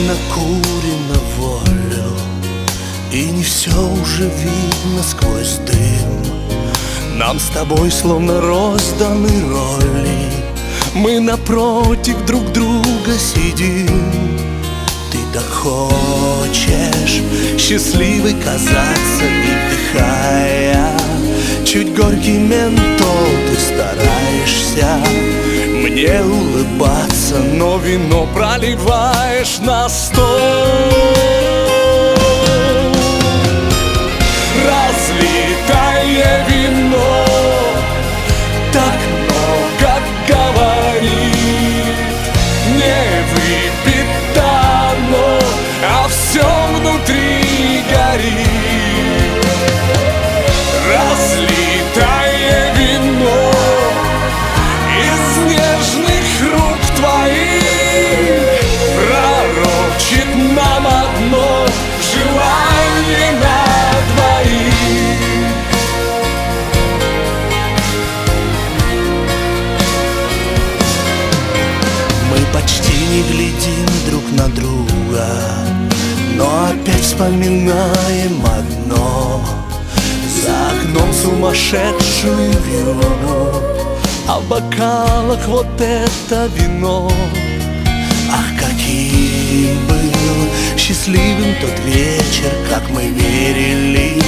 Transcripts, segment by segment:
накурено волю, и не все уже видно сквозь дым. Нам с тобой словно розданы роли, мы напротив друг друга сидим. Ты так хочешь счастливой казаться, и вдыхая чуть горький ментол, ты стараешься мне улыбаться, но вино проливаешь на стол. Разлитое вино так много говорит, не выпито оно, а все внутри горит. Разлитое вино из нежных рук твоих пророчит нам одно желание на двоих. Мы почти не глядим друг на друга, но опять вспоминаем одно: за окном сумасшедшую вьюгу, а в бокалах вот это вино. Ах, каким был счастливым тот вечер, как мы верили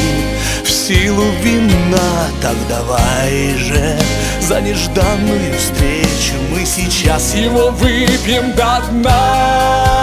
в силу вина. Так давай же за нежданную встречу мы сейчас его выпьем до дна.